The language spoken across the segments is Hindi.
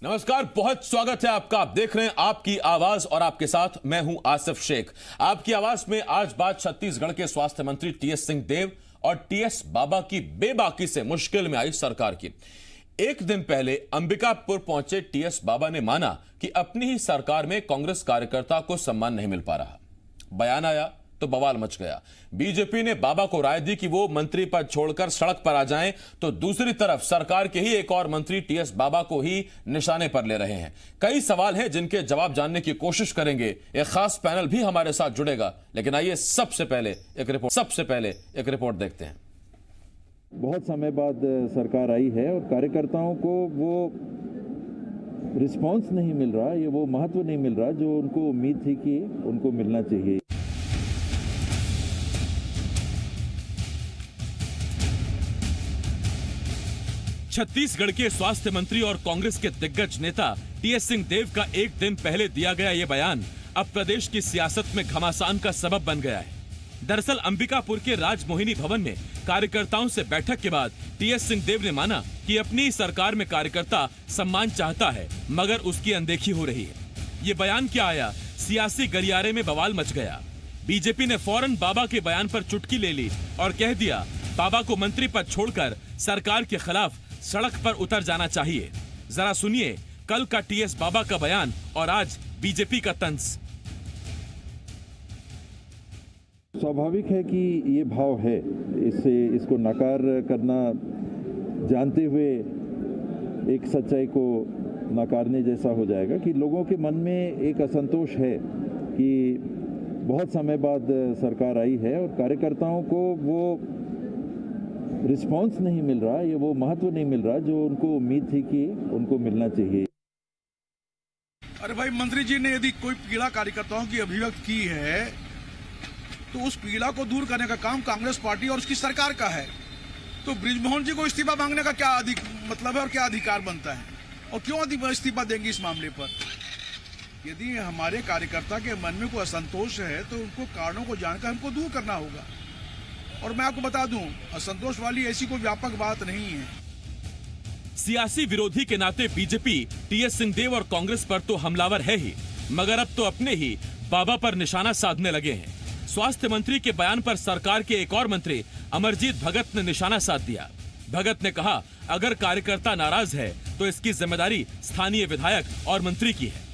नमस्कार, बहुत स्वागत है आपका। आप देख रहे हैं आपकी आवाज और आपके साथ मैं हूं आसिफ शेख। आपकी आवाज में आज बात छत्तीसगढ़ के स्वास्थ्य मंत्री टीएस सिंहदेव और टीएस बाबा की बेबाकी से मुश्किल में आई सरकार की। एक दिन पहले अंबिकापुर पहुंचे टीएस बाबा ने माना कि अपनी ही सरकार में कांग्रेस कार्यकर्ता को सम्मान नहीं मिल पा रहा। बयान आया तो बवाल मच गया। बीजेपी ने बाबा को राय दी कि वो मंत्री पद छोड़कर सड़क पर आ जाएं, तो दूसरी तरफ सरकार के ही एक और मंत्री टीएस बाबा को ही निशाने पर ले रहे हैं। कई सवाल हैं जिनके जवाब जानने की कोशिश करेंगे। एक खास पैनल भी हमारे साथ जुड़ेगा, लेकिन आइए सबसे पहले एक रिपोर्ट देखते हैं। बहुत समय बाद सरकार आई है और कार्यकर्ताओं को वो रिस्पांस नहीं मिल रहा, ये वो महत्व नहीं मिल रहा जो उनको उम्मीद थी कि उनको मिलना चाहिए। छत्तीसगढ़ के स्वास्थ्य मंत्री और कांग्रेस के दिग्गज नेता टीएस सिंहदेव का एक दिन पहले दिया गया ये बयान अब प्रदेश की सियासत में घमासान का सबब बन गया है। दरअसल अंबिकापुर के राजमोहिनी भवन में कार्यकर्ताओं से बैठक के बाद टीएस सिंहदेव ने माना कि अपनी सरकार में कार्यकर्ता सम्मान चाहता है, मगर उसकी अनदेखी हो रही है। ये बयान क्या आया, सियासी गलियारे में बवाल मच गया। बीजेपी ने फौरन बाबा के बयान पर चुटकी ले ली और कह दिया बाबा को मंत्री पद छोड़कर सरकार के खिलाफ सड़क पर उतर जाना चाहिए। जरा सुनिए कल का टीएस बाबा का बयान और आज बीजेपी का तंज। स्वाभाविक है कि ये भाव है, इसको नकार करना जानते हुए एक सच्चाई को नकारने जैसा हो जाएगा कि लोगों के मन में एक असंतोष है कि बहुत समय बाद सरकार आई है और कार्यकर्ताओं को वो रिस्पांस नहीं मिल रहा, ये वो महत्व नहीं मिल रहा जो उनको उम्मीद थी कि उनको मिलना चाहिए। अरे भाई, मंत्री जी ने यदि कोई पीड़ा कार्यकर्ताओं की अभिव्यक्त की है तो उस पीड़ा को दूर करने का काम कांग्रेस पार्टी और उसकी सरकार का है। तो बृजमोहन जी को इस्तीफा मांगने का क्या मतलब है और क्या अधिकार बनता है, और क्यों इस्तीफा देंगे इस मामले पर? यदि हमारे कार्यकर्ता के मन में कोई असंतोष है तो उनको कारणों को जानकर हमको दूर करना होगा। और मैं आपको बता दूं, असंतोष वाली ऐसी कोई व्यापक बात नहीं है। सियासी विरोधी के नाते बीजेपी टीएस सिंहदेव और कांग्रेस पर तो हमलावर है ही, मगर अब तो अपने ही बाबा पर निशाना साधने लगे हैं। स्वास्थ्य मंत्री के बयान पर सरकार के एक और मंत्री अमरजीत भगत ने निशाना साध दिया। भगत ने कहा, अगर कार्यकर्ता नाराज है तो इसकी जिम्मेदारी स्थानीय विधायक और मंत्री की है।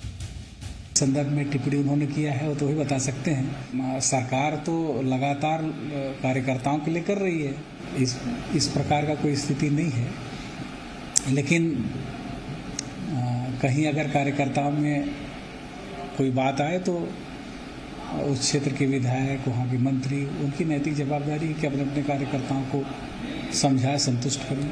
संदर्भ में टिप्पणी उन्होंने किया है वो तो वही बता सकते हैं। सरकार तो लगातार कार्यकर्ताओं के लिए कर रही है, इस प्रकार का कोई स्थिति नहीं है। लेकिन कहीं अगर कार्यकर्ताओं में कोई बात आए तो उस क्षेत्र के विधायक, वहाँ के मंत्री, उनकी नैतिक जवाबदारी है कि अपने अपने कार्यकर्ताओं को समझाए, संतुष्ट करें।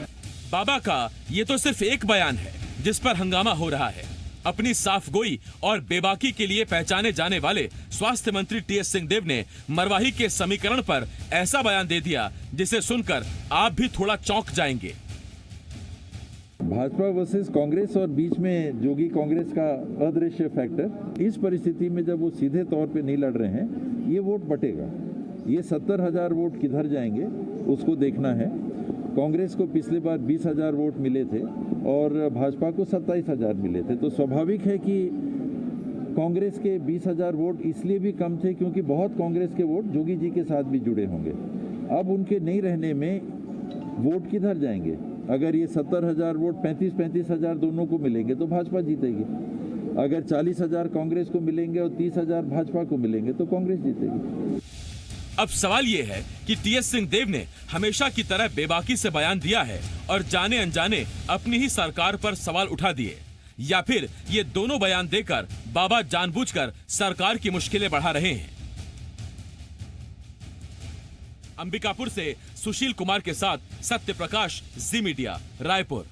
बाबा का ये तो सिर्फ एक बयान है जिस पर हंगामा हो रहा है। अपनी साफगोई और बेबाकी के लिए पहचाने जाने वाले स्वास्थ्य मंत्री टीएस सिंहदेव ने मरवाही के समीकरण पर ऐसा बयान दे दिया जिसे सुनकर आप भी थोड़ा चौंक जाएंगे। भाजपा वर्सेस कांग्रेस और बीच में जोगी कांग्रेस का अदृश्य फैक्टर, इस परिस्थिति में जब वो सीधे तौर पे नहीं लड़ रहे हैं, ये वोट बटेगा। ये 70,000 वोट किधर जाएंगे उसको देखना है। कांग्रेस को पिछले बार 20,000 वोट मिले थे और भाजपा को 27,000 मिले थे, तो स्वाभाविक है कि कांग्रेस के 20,000 वोट इसलिए भी कम थे क्योंकि बहुत कांग्रेस के वोट जोगी जी के साथ भी जुड़े होंगे। अब उनके नहीं रहने में वोट किधर जाएंगे? अगर ये 70,000 वोट 35,000 दोनों को मिलेंगे तो भाजपा जीतेगी। अगर 40,000 कांग्रेस को मिलेंगे और 30,000 भाजपा को मिलेंगे तो कांग्रेस जीतेगी। अब सवाल ये है कि टीएस सिंहदेव ने हमेशा की तरह बेबाकी से बयान दिया है और जाने अनजाने अपनी ही सरकार पर सवाल उठा दिए, या फिर ये दोनों बयान देकर बाबा जानबूझकर सरकार की मुश्किलें बढ़ा रहे हैं। अंबिकापुर से सुशील कुमार के साथ सत्य प्रकाश, जी मीडिया, रायपुर।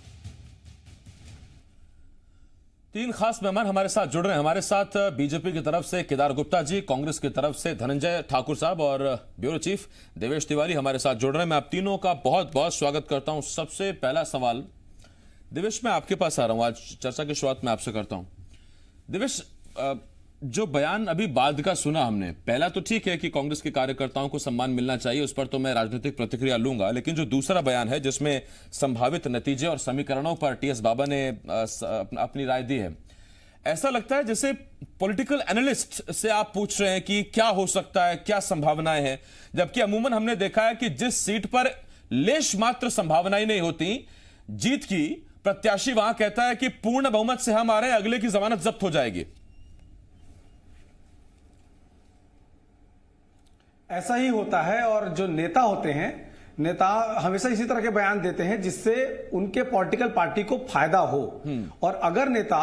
तीन खास मेहमान हमारे साथ जुड़ रहे हैं। हमारे साथ बीजेपी की तरफ से केदार गुप्ता जी, कांग्रेस की तरफ से धनंजय ठाकुर साहब और ब्यूरो चीफ देवेश तिवारी हमारे साथ जुड़ रहे हैं। मैं आप तीनों का बहुत बहुत स्वागत करता हूं। सबसे पहला सवाल देवेश, मैं आपके पास आ रहा हूं। आज चर्चा की शुरुआत मैं आपसे करता हूं। देवेश, जो बयान अभी बाद का सुना हमने, पहला तो ठीक है कि कांग्रेस के कार्यकर्ताओं को सम्मान मिलना चाहिए, उस पर तो मैं राजनीतिक प्रतिक्रिया लूंगा, लेकिन जो दूसरा बयान है जिसमें संभावित नतीजे और समीकरणों पर टीएस बाबा ने अपनी राय दी है, ऐसा लगता है जैसे पॉलिटिकल एनालिस्ट से आप पूछ रहे हैं कि क्या हो सकता है, क्या संभावनाएं हैं, जबकि अमूमन हमने देखा है कि जिस सीट पर लेश मात्र संभावनाएं नहीं होती जीत की, प्रत्याशी वहां कहता है कि पूर्ण बहुमत से हम आ रहे हैं, अगले की जमानत जब्त हो जाएगी। ऐसा ही होता है, और जो नेता होते हैं, नेता हमेशा इसी तरह के बयान देते हैं जिससे उनके पॉलिटिकल पार्टी को फायदा हो। और अगर नेता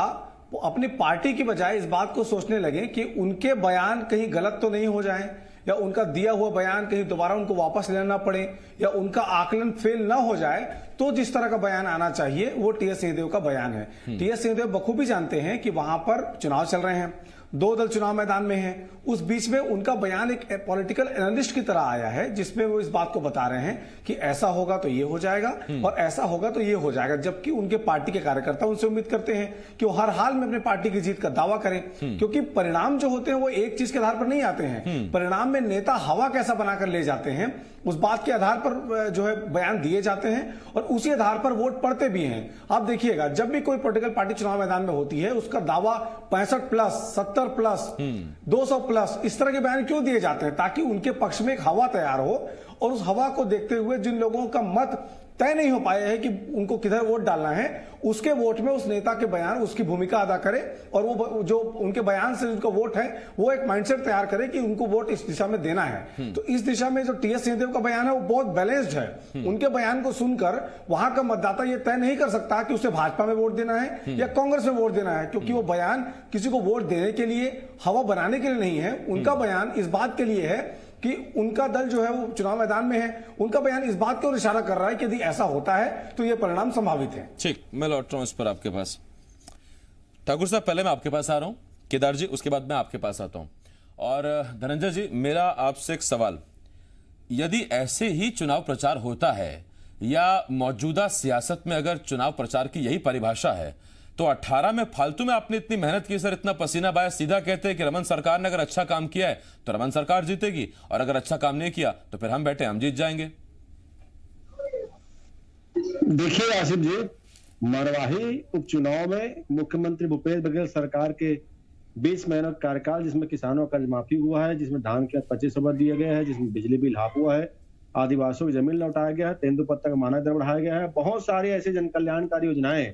अपनी पार्टी की बजाय इस बात को सोचने लगे कि उनके बयान कहीं गलत तो नहीं हो जाए, या उनका दिया हुआ बयान कहीं दोबारा उनको वापस लेना ना पड़े, या उनका आकलन फेल ना हो जाए, तो जिस तरह का बयान आना चाहिए वो टीएस सिंहदेव का बयान है। टीएस सिंहदेव बखूबी जानते हैं कि वहां पर चुनाव चल रहे हैं, 2 दल चुनाव मैदान में हैं, उस बीच में उनका बयान एक पॉलिटिकल एनालिस्ट की तरह आया है जिसमें वो इस बात को बता रहे हैं कि ऐसा होगा तो ये हो जाएगा और ऐसा होगा तो ये हो जाएगा, जबकि उनके पार्टी के कार्यकर्ता उनसे उम्मीद करते हैं कि वो हर हाल में अपने पार्टी की जीत का दावा करें, क्योंकि परिणाम जो होते हैं वो एक चीज के आधार पर नहीं आते हैं। परिणाम में नेता हवा कैसा बनाकर ले जाते हैं उस बात के आधार पर जो है बयान दिए जाते हैं, और उसी आधार पर वोट पड़ते भी हैं। आप देखिएगा, जब भी कोई पॉलिटिकल पार्टी चुनाव मैदान में होती है उसका दावा 65+, 70+, 200+, इस तरह के बयान क्यों दिए जाते हैं? ताकि उनके पक्ष में एक हवा तैयार हो, और उस हवा को देखते हुए जिन लोगों का मत तय नहीं हो पाया है कि उनको किधर वोट डालना है, उसके वोट में उस नेता के बयान उसकी भूमिका अदा करे, और वो जो उनके बयान से उनका वोट है वो एक माइंडसेट तैयार करे कि उनको वोट इस दिशा में देना है। तो इस दिशा में जो टीएस सिंहदेव का बयान है वो बहुत बैलेंस्ड है। उनके बयान को सुनकर वहां का मतदाता ये तय नहीं कर सकता कि उसे भाजपा में वोट देना है या कांग्रेस में वोट देना है, क्योंकि वो बयान किसी को वोट देने के लिए, हवा बनाने के लिए नहीं है। उनका बयान इस बात के लिए है कि उनका दल जो है वो चुनाव मैदान में है। उनका बयान इस बात की ओर इशारा कर रहा है कि यदि ऐसा होता है तो ये परिणाम संभावित है। ठीक, मैं लौट रहा हूं इस पर आपके पास। ठाकुर साहब, पहले मैं आपके पास आ रहा हूं, केदार जी उसके बाद मैं आपके पास आता हूं। और धनंजय जी, मेरा आपसे एक सवाल, यदि ऐसे ही चुनाव प्रचार होता है या मौजूदा सियासत में अगर चुनाव प्रचार की यही परिभाषा है, तो 18 में फालतू में आपने इतनी मेहनत की सर, इतना पसीना बहाया, सीधा कहते हैं कि रमन सरकार ने अगर अच्छा काम किया है तो रमन सरकार जीतेगी, और अगर अच्छा काम नहीं किया तो फिर हम बैठे हम जीत जाएंगे। देखिए आसिफ जी, मरवाही उपचुनाव में मुख्यमंत्री भूपेश बघेल सरकार के 20 महीनों का कार्यकाल, जिसमें किसानों का कर्ज माफी हुआ है, जिसमें धान के 25% दिए गए हैं, जिसमें बिजली बिल हाफ हुआ है, आदिवासियों की जमीन लौटाया गया है, तेंदुपत्ता का मानक दर बढ़ाया गया है, बहुत सारी ऐसी जन कल्याणकारी योजनाएं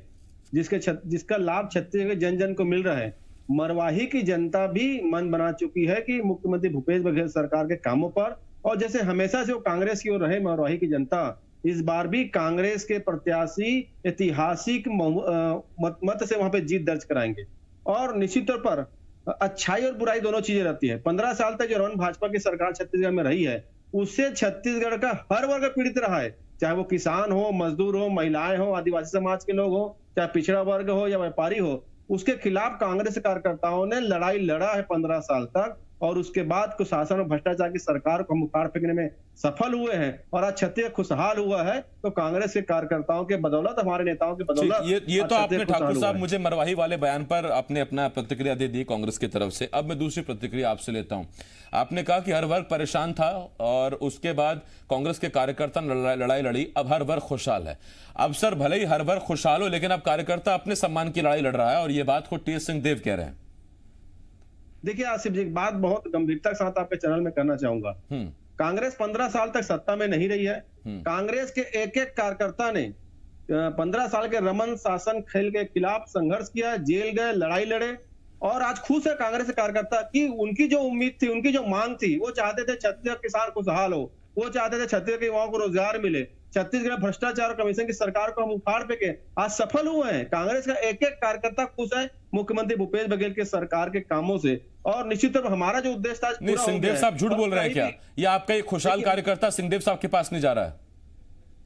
जिसका लाभ छत्तीसगढ़ के जन जन को मिल रहा है। मरवाही की जनता भी मन बना चुकी है कि मुख्यमंत्री भूपेश बघेल सरकार के कामों पर, और जैसे हमेशा से वो कांग्रेस की ओर रहे मरवाही की जनता, इस बार भी कांग्रेस के प्रत्याशी ऐतिहासिक मत से वहां पे जीत दर्ज कराएंगे। और निश्चित तौर पर अच्छाई और बुराई दोनों चीजें रहती है। 15 साल तक जो रमन भाजपा की सरकार छत्तीसगढ़ में रही है, उससे छत्तीसगढ़ का हर वर्ग पीड़ित रहा है, चाहे वो किसान हो, मजदूर हो, महिलाएं हो, आदिवासी समाज के लोग हो, चाहे पिछड़ा वर्ग हो या व्यापारी हो। उसके खिलाफ कांग्रेस कार्यकर्ताओं ने लड़ाई लड़ा है 15 साल तक, और उसके बाद कुशासन और भ्रष्टाचार की सरकार को हम उखाड़ फेंकने में सफल हुए हैं, और आज छत्तीसगढ़ खुशहाल हुआ है तो कांग्रेस के कार्यकर्ताओं के बदौलत, हमारे नेताओं के बदौलत। ये तो आपने ठाकुर साहब मुझे मरवाही वाले बयान पर आपने अपना प्रतिक्रिया दे दी कांग्रेस की तरफ से। अब मैं दूसरी प्रतिक्रिया आपसे लेता हूं। आपने कहा कि हर वर्ग परेशान था और उसके बाद कांग्रेस के कार्यकर्ता लड़ाई लड़ी, अब हर वर्ग खुशहाल है। अब सर भले ही हर वर्ग खुशहाल हो, लेकिन अब कार्यकर्ता अपने सम्मान की लड़ाई लड़ रहा है, और ये बात खुद टीएस सिंहदेव कह रहे हैं। देखिए आसिफ जी, एक बात बहुत गंभीरता के साथ आपके चैनल में करना चाहूंगा। कांग्रेस 15 साल तक सत्ता में नहीं रही है। कांग्रेस के एक एक कार्यकर्ता ने 15 साल के रमन शासन खेल के खिलाफ संघर्ष किया, जेल गए, लड़ाई लड़े, और आज खुश है कांग्रेस के कार्यकर्ता की उनकी जो उम्मीद थी, उनकी जो मांग थी, वो चाहते थे छत्तीसगढ़ किसान खुशहाल हो, वो चाहते थे छत्तीसगढ़ के युवाओं को रोजगार मिले, छत्तीसगढ़ भ्रष्टाचार और कमीशन की सरकार को हम उखाड़ फेंके। आज सफल हुए हैं। कांग्रेस का एक एक कार्यकर्ता खुश है मुख्यमंत्री भूपेश बघेल के सरकार के कामों से, और निश्चित तौर पर हमारा जो उद्देश्य था। नहीं, सिंहदेव साहब झूठ बोल रहे हैं क्या? या आपका एक खुशहाल कार्यकर्ता सिंहदेव साहब के पास नहीं जा रहा है?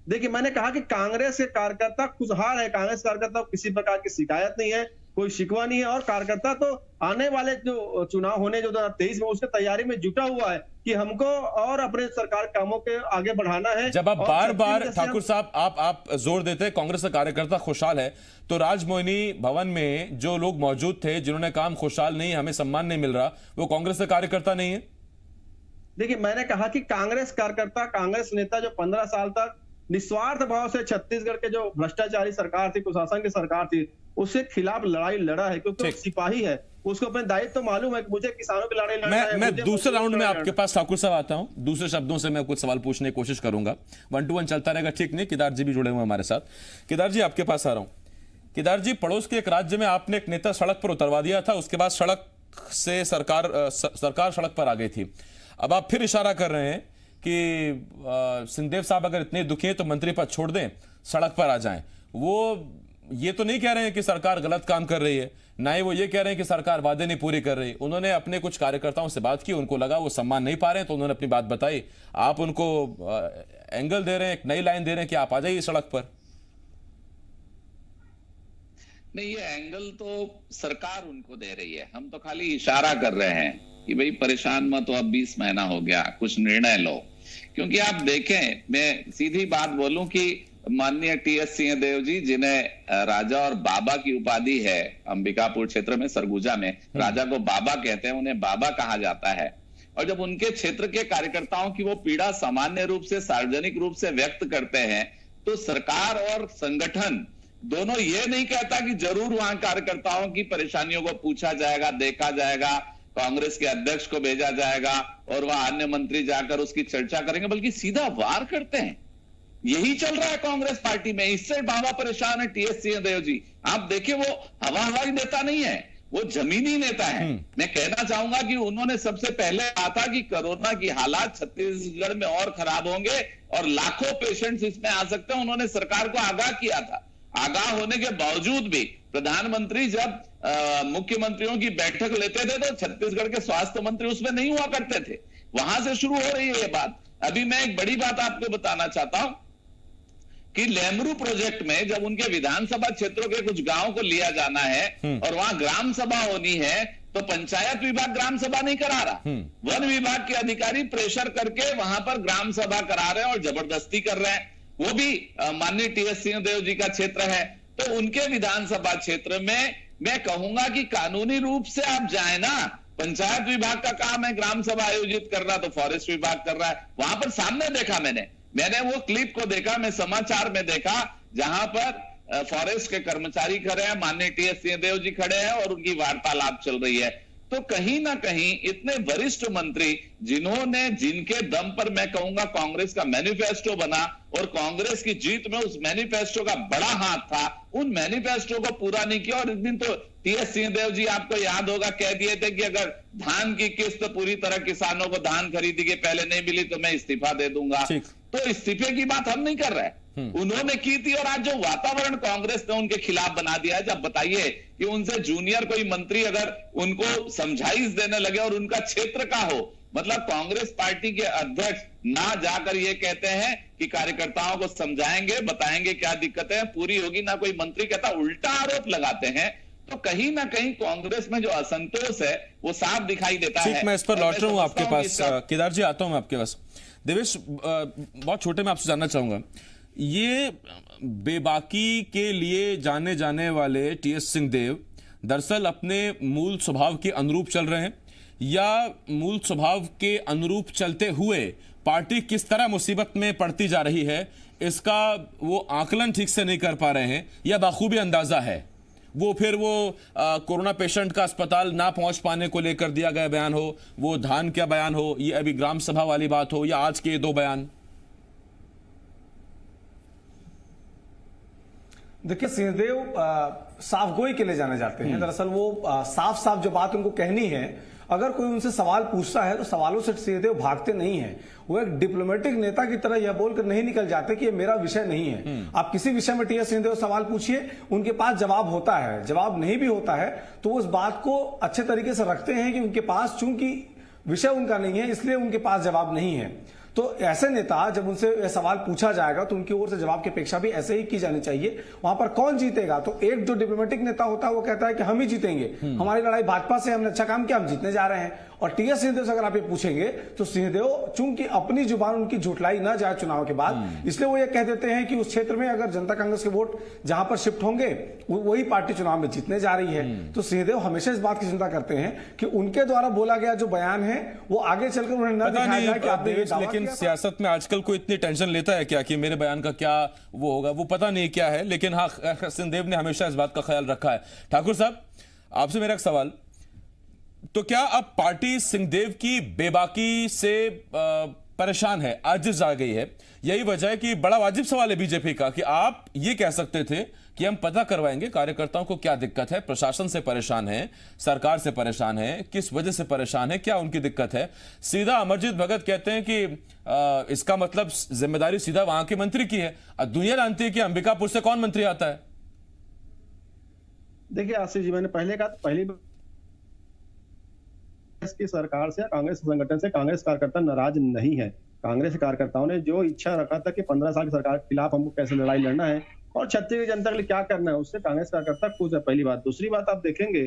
देखिए, मैंने कहा कि कांग्रेस के कार्यकर्ता खुशहाल है, कांग्रेस कार्यकर्ता को किसी प्रकार की शिकायत नहीं है। कोई शिकवा नहीं है। और कार्यकर्ता तो आने वाले जो चुनाव होने जो 2023 में उसके तैयारी में जुटा हुआ है कि हमको और अपने सरकार कामों के आगे बढ़ाना है। जब आप और बार छत्तीसगढ़ बार जैसे ठाकुर साहब आप जोर देते हैं कांग्रेस का कार्यकर्ता खुशहाल है, तो राजमोहिनी भवन में जो लोग मौजूद थे जिन्होंने काम खुशहाल नहीं, हमें सम्मान नहीं मिल रहा, वो कांग्रेस का कार्यकर्ता नहीं है? देखिए, मैंने कहा कि कांग्रेस कार्यकर्ता, कांग्रेस नेता जो 15 साल तक निस्वार्थ भाव से छत्तीसगढ़ के जो भ्रष्टाचारी सरकार थी, कुशासन की सरकार थी, उसके खिलाफ लड़ाई लड़ा है, क्योंकि वो सिपाही है, उसको अपने दायित्व तो मालूम है कि मुझे किसानों की लड़ाई लड़ना है। मैं दूसरे राउंड में आपके पास ठाकुर साहब आता हूं, दूसरे शब्दों से मैं कुछ सवाल पूछने की कोशिश करूंगा, 1 to 1 चलता रहेगा, ठीक नहीं? केदार जी भी जुड़े हुए हमारे साथ। केदार जी आपके पास आ रहा हूं। केदार जी, पड़ोस के एक राज्य में आपने एक नेता सड़क पर उतरवा दिया था, उसके बाद सड़क से सरकार सड़क पर आ गई थी। अब आप फिर इशारा कर रहे हैं कि सिंहदेव साहब अगर इतने दुखी हैं तो मंत्री पद छोड़ दें, सड़क पर आ जाएं। वो ये तो नहीं कह रहे हैं कि सरकार गलत काम कर रही है, ना ही वो ये कह रहे हैं कि सरकार वादे नहीं पूरी कर रही। उन्होंने अपने कुछ कार्यकर्ताओं से बात की, उनको लगा वो सम्मान नहीं पा रहे हैं, तो उन्होंने अपनी बात बताई। आप उनको एंगल दे रहे हैं, एक नई लाइन दे रहे हैं कि आप आ जाइए सड़क पर। नहीं, ये एंगल तो सरकार उनको दे रही है, हम तो खाली इशारा कर रहे हैं कि भाई परेशान मत हो, अब 20 महीना हो गया, कुछ निर्णय लो। क्योंकि आप देखें, मैं सीधी बात बोलूं कि माननीय टीएस सिंहदेव जी, जिन्हें राजा और बाबा की उपाधि है, अंबिकापुर क्षेत्र में सरगुजा में राजा को बाबा कहते हैं, उन्हें बाबा कहा जाता है। और जब उनके क्षेत्र के कार्यकर्ताओं की वो पीड़ा सामान्य रूप से, सार्वजनिक रूप से व्यक्त करते हैं, तो सरकार और संगठन दोनों ये नहीं कहता कि जरूर वहां कार्यकर्ताओं की परेशानियों को पूछा जाएगा, देखा जाएगा, कांग्रेस के अध्यक्ष को भेजा जाएगा और वहां अन्य मंत्री जाकर उसकी चर्चा करेंगे, बल्कि सीधा वार करते हैं। यही चल रहा है कांग्रेस पार्टी में, इससे बाबा परेशान है टीएस सिंहदेव जी। आप देखिए, वो हवाई नेता नहीं है, वो जमीनी नेता है। मैं कहना चाहूंगा कि उन्होंने सबसे पहले कहा था कि कोरोना की हालात छत्तीसगढ़ में और खराब होंगे और लाखों पेशेंट्स इसमें आ सकते हैं। उन्होंने सरकार को आगाह किया था। आगाह होने के बावजूद भी प्रधानमंत्री जब मुख्यमंत्रियों की बैठक लेते थे तो छत्तीसगढ़ के स्वास्थ्य मंत्री उसमें नहीं हुआ करते थे। वहां से शुरू हो रही है ये बात। अभी मैं एक बड़ी बात आपको बताना चाहता हूं कि लेमरू प्रोजेक्ट में जब उनके विधानसभा क्षेत्रों के कुछ गांवों को लिया जाना है और वहां ग्राम सभा होनी है, तो पंचायत विभाग ग्राम सभा नहीं करा रहा। वन विभाग के अधिकारी प्रेशर करके वहां पर ग्राम सभा करा रहे हैं और जबरदस्ती कर रहे हैं। वो भी माननीय टीएस सिंहदेव जी का क्षेत्र है, तो उनके विधानसभा क्षेत्र में मैं कहूंगा कि कानूनी रूप से आप जाए ना। पंचायत विभाग का काम है ग्राम सभा आयोजित करना, तो फॉरेस्ट विभाग कर रहा है। वहां पर सामने देखा मैंने वो क्लिप को देखा, मैं समाचार में देखा, जहां पर फॉरेस्ट के कर्मचारी खड़े हैं, माननीय टीएस सिंहदेव जी खड़े हैं और उनकी वार्तालाप चल रही है। तो कहीं ना कहीं इतने वरिष्ठ मंत्री जिनके दम पर मैं कहूंगा कांग्रेस का मैनिफेस्टो बना और कांग्रेस की जीत में उस मैनिफेस्टो का बड़ा हाथ था, उन मैनिफेस्टो को पूरा नहीं किया। और इस दिन तो टीएस सिंहदेव जी, आपको याद होगा, कह दिए थे कि अगर धान की किस्त पूरी तरह किसानों को धान खरीदी के पहले नहीं मिली तो मैं इस्तीफा दे दूंगा। तो इस्तीफे की बात हम नहीं कर रहे, उन्होंने की थी। और आज जो वातावरण कांग्रेस ने उनके खिलाफ बना दिया है, जब बताइए कि उनसे जूनियर कोई मंत्री अगर उनको समझाइश देने लगे और उनका क्षेत्र का हो, मतलब कांग्रेस पार्टी के अध्यक्ष ना जाकर ये कहते हैं कि कार्यकर्ताओं को समझाएंगे, बताएंगे क्या दिक्कतें हैं, पूरी होगी, ना कोई मंत्री कहता, उल्टा आरोप लगाते हैं। तो कहीं ना कहीं कांग्रेस में जो असंतोष है वो साफ दिखाई देता है। मैं इस पर लौट रहा हूं आपके पास। केदार जी, आता हूं मैं आपके पास। देवेश, बहुत छोटे में आपसे जानना चाहूंगा, ये बेबाकी के लिए जाने जाने वाले टीएस सिंहदेव दरअसल अपने मूल स्वभाव के अनुरूप चल रहे हैं, या मूल स्वभाव के अनुरूप चलते हुए पार्टी किस तरह मुसीबत में पड़ती जा रही है इसका वो आकलन ठीक से नहीं कर पा रहे हैं, या बाखूबी अंदाजा है? वो फिर वो कोरोना पेशेंट का अस्पताल ना पहुंच पाने को लेकर दिया गया बयान हो, वो धान का बयान हो, ये अभी ग्राम सभा वाली बात हो, या आज के ये 2 बयान? देखिए, सिंहदेव साफ गोई के लिए जाने जाते हैं। दरअसल वो साफ साफ जो बात उनको कहनी है, अगर कोई उनसे सवाल पूछता है तो सवालों से सिंहदेव भागते नहीं है। वो एक डिप्लोमेटिक नेता की तरह यह बोलकर नहीं निकल जाते कि ये मेरा विषय नहीं है। आप किसी विषय में टीएस सिंहदेव सवाल पूछिए, उनके पास जवाब होता है। जवाब नहीं भी होता है तो वो उस बात को अच्छे तरीके से रखते हैं कि उनके पास, चूंकि विषय उनका नहीं है इसलिए उनके पास जवाब नहीं है। तो ऐसे नेता जब उनसे यह सवाल पूछा जाएगा तो उनकी ओर से जवाब की अपेक्षा भी ऐसे ही की जानी चाहिए। वहां पर कौन जीतेगा? तो एक जो डिप्लोमेटिक नेता होता है वो कहता है कि हम ही जीतेंगे, हमारी लड़ाई भाजपा से, हमने अच्छा काम किया, हम जीतने जा रहे हैं। और टीएस सिंहदेव से अगर आप ये पूछेंगे तो सिंहदेव चूंकि अपनी जुबान उनकी झुठलाई ना जाए चुनाव के बाद, इसलिए वो ये कह देते हैं कि उस क्षेत्र में अगर जनता कांग्रेस के वोट जहां पर शिफ्ट होंगे वही पार्टी चुनाव में जीतने जा रही है। तो सिंहदेव हमेशा इस बात की चिंता करते हैं कि उनके द्वारा बोला गया जो बयान है वो आगे चलकर उन्हें न दिखाया जाए कि आपने ये दावा लेकिन किया था। सियासत में आजकल कोई इतनी टेंशन लेता है क्या कि मेरे बयान का क्या वो होगा, वो पता नहीं क्या है। लेकिन हाँ, सिंहदेव ने हमेशा इस बात का ख्याल रखा है। ठाकुर साहब, आपसे मेरा एक सवाल, तो क्या अब पार्टी सिंहदेव की बेबाकी से परेशान है, आजिज आ गई है? यही वजह है कि बड़ा वाजिब सवाल है बीजेपी का कि आप ये कह सकते थे कि हम पता करवाएंगे कार्यकर्ताओं को क्या दिक्कत है, प्रशासन से परेशान है, सरकार से परेशान है, किस वजह से परेशान है, क्या उनकी दिक्कत है। सीधा अमरजीत भगत कहते हैं कि इसका मतलब जिम्मेदारी सीधा वहां के मंत्री की है। दुनिया जानती है कि अंबिकापुर से कौन मंत्री आता है। देखिए आशीष जी, मैंने पहले कहा, पहली की सरकार से, कांग्रेस संगठन से कांग्रेस कार्यकर्ता नाराज नहीं है। कांग्रेस कार्यकर्ताओं ने जो इच्छा रखा था कि 15 साल की सरकार के खिलाफ हमको कैसे लड़ाई लड़ना है और छत्तीसगढ़ की जनता के लिए क्या करना है, उससे कांग्रेस कार्यकर्ता खुश है। पहली बात। दूसरी बात, आप देखेंगे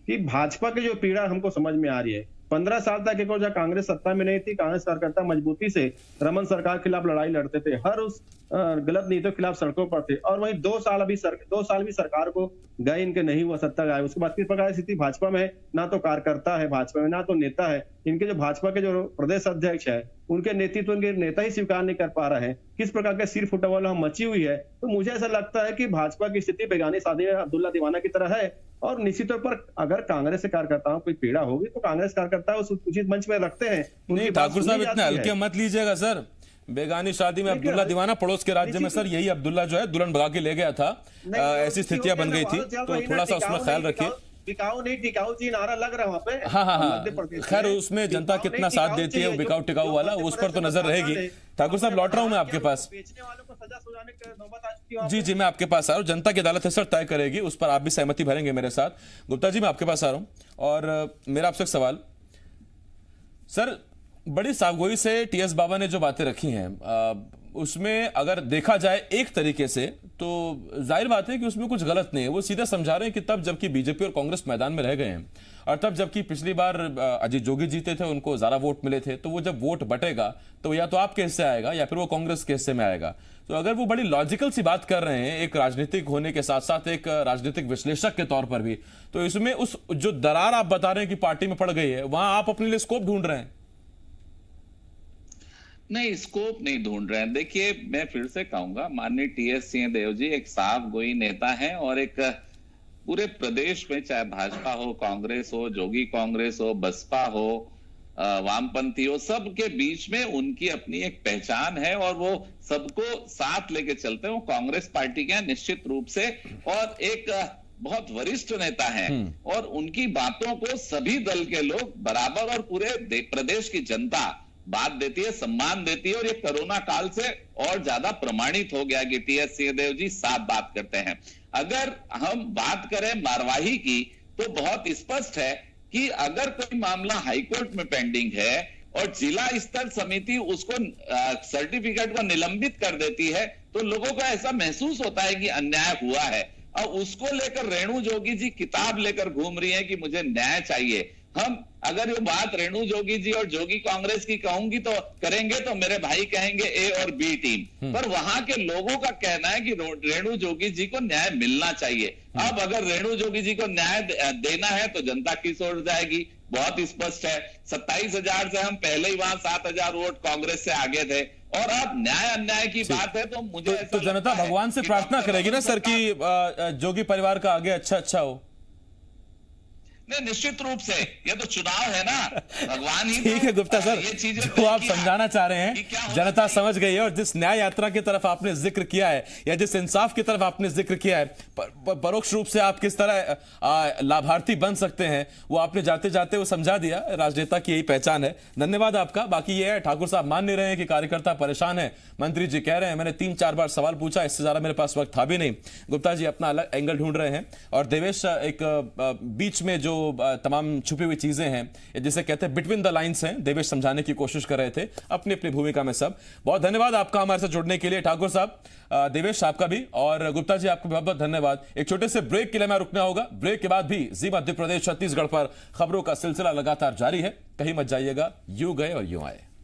कि भाजपा की जो पीड़ा हमको समझ में आ रही है, 15 साल तक एक और जब कांग्रेस सत्ता में नहीं थी, कांग्रेस कार्यकर्ता मजबूती से रमन सरकार के खिलाफ लड़ाई लड़ते थे, हर उस गलत नीतियों के खिलाफ सड़कों पर थे। और वहीं 2 साल भी सरकार को गए, इनके नहीं हुआ, सत्ता गए। उसके बाद किस प्रकार की स्थिति भाजपा में है, ना तो कार्यकर्ता है भाजपा में, ना तो नेता है। इनके जो भाजपा के जो प्रदेश अध्यक्ष है, उनके नेतृत्व उनके नेता ही स्वीकार नहीं कर पा रहे हैं। किस प्रकार के सिर फुटबॉल मची हुई है। तो मुझे ऐसा लगता है कि भाजपा की स्थिति बेगानी शादी में अब्दुल्ला दीवाना की तरह है। और निश्चित तौर पर अगर कांग्रेस के कार्यकर्ताओं को कोई पीड़ा होगी तो कांग्रेस कार्यकर्ता उस उचित मंच में रखते हैं। नहीं ठाकुर साहब, इतने हल्के मत लीजिएगा सर। बेगानी शादी में अब्दुल्ला दीवाना पड़ोस के राज्य में सर, यही अब्दुल्ला जो है दुल्हन भगा के ले गया था, ऐसी स्थितियां बन गई थी। तो थोड़ा सा उसमें ख्याल रखिए। टिकाऊ नहीं, टिकाऊ जी नारा लग रहा है वहां पे। हाँ, खैर उसमें जनता कितना साथ देती है, बिकाऊ टिकाऊ वाला, उस पर तो नजर रहेगी। ठाकुर साहब, लौट रहा हूं मैं आपके पास। बेचने वालों को सजा सुनाने की नौबत आ चुकी है। जी, मैं आपके पास आ रहा हूं। जनता की अदालत है सर, तय करेगी, उस पर आप भी सहमति भरेंगे मेरे साथ। गुप्ता जी, मैं आपके पास आ रहा हूं और मेरा आपसे एक सवाल सर, बड़ी सावगोई से टीएस बाबा ने जो बातें रखी हैं उसमें अगर देखा जाए एक तरीके से तो जाहिर बात है कि उसमें कुछ गलत नहीं है। वो सीधा समझा रहे हैं कि तब जबकि बीजेपी और कांग्रेस मैदान में रह गए हैं और तब जबकि पिछली बार अजीत जोगी जीते थे, उनको ज्यादा वोट मिले थे, तो वो जब वोट बटेगा तो या तो आपके हिस्से आएगा या फिर वो कांग्रेस के हिस्से में आएगा। तो अगर वो बड़ी लॉजिकल सी बात कर रहे हैं, एक राजनीतिक होने के साथ साथ एक राजनीतिक विश्लेषक के तौर पर भी, तो इसमें उस जो दरार आप बता रहे हैं कि पार्टी में पड़ गई है, वहां आप अपने लिए स्कोप ढूंढ रहे हैं। नहीं, स्कोप नहीं ढूंढ रहे हैं। देखिए, मैं फिर से कहूंगा, माननीय टीएस सिंहदेव जी एक साफ गोई नेता हैं और एक पूरे प्रदेश में, चाहे भाजपा हो, कांग्रेस हो, जोगी कांग्रेस हो, बसपा हो, वामपंथी हो, सबके बीच में उनकी अपनी एक पहचान है और वो सबको साथ लेके चलते हैं। वो कांग्रेस पार्टी के निश्चित रूप से और एक बहुत वरिष्ठ नेता हैं और उनकी बातों को सभी दल के लोग बराबर और पूरे प्रदेश की जनता बात देती है, सम्मान देती है। और ये कोरोना काल से और ज्यादा प्रमाणित हो गया कि टीएस सिंहदेव जी साफ बात करते हैं। अगर हम बात करें मारवाही की तो बहुत स्पष्ट है कि अगर कोई मामला हाईकोर्ट में पेंडिंग है और जिला स्तर समिति उसको सर्टिफिकेट को निलंबित कर देती है तो लोगों को ऐसा महसूस होता है कि अन्याय हुआ है। और उसको लेकर रेणु जोगी जी किताब लेकर घूम रही है कि मुझे न्याय चाहिए। हम अगर ये बात रेणु जोगी जी और जोगी कांग्रेस की कहूंगी तो करेंगे तो मेरे भाई कहेंगे ए और बी टीम, पर वहां के लोगों का कहना है कि रेणु जोगी जी को न्याय मिलना चाहिए। अब अगर रेणु जोगी जी को न्याय देना है तो जनता किस ओर जाएगी, बहुत स्पष्ट है। 27,000 से हम पहले ही वहां 7,000 वोट कांग्रेस से आगे थे और अब न्याय अन्याय की बात है तो मुझे तो जनता भगवान से प्रार्थना करेगी ना सर कि जोगी परिवार का आगे अच्छा हो। नहीं, निश्चित रूप से ये तो चुनाव है ना, भगवान ही। ठीक है गुप्ता सर, जो आप समझाना चाह रहे हैं जनता समझ गई है। और जिस न्याय यात्रा की तरफ आपने जिक्र किया है या जिस इंसाफ की तरफ आपने जिक्र किया है, परोक्ष रूप से आप किस तरह लाभार्थी बन सकते हैं वो आपने जाते जाते वो समझा दिया। राजनेता की यही पहचान है। धन्यवाद आपका। बाकी ये है, ठाकुर साहब मान नहीं रहे हैं कि कार्यकर्ता परेशान है, मंत्री जी कह रहे हैं। मैंने 3-4 बार सवाल पूछा, इससे ज्यादा मेरे पास वक्त था भी नहीं। गुप्ता जी अपना अलग एंगल ढूंढ रहे हैं और देवेश एक बीच में जो तमाम छुपी हुई चीजें हैं, जिसे कहते हैं बिटवीन द लाइंस हैं, देवेश समझाने की कोशिश कर रहे थे अपनी अपनी भूमिका में सब। बहुत धन्यवाद आपका हमारे साथ जुड़ने के लिए ठाकुर साहब, देवेश आपका भी, और गुप्ता जी आपको बहुत बहुत धन्यवाद। एक छोटे से ब्रेक के लिए मैं रुकना होगा, ब्रेक के बाद भी जी मध्य प्रदेश छत्तीसगढ़ पर खबरों का सिलसिला लगातार जारी है, कहीं मत जाइएगा, यूं गए और यूं आए।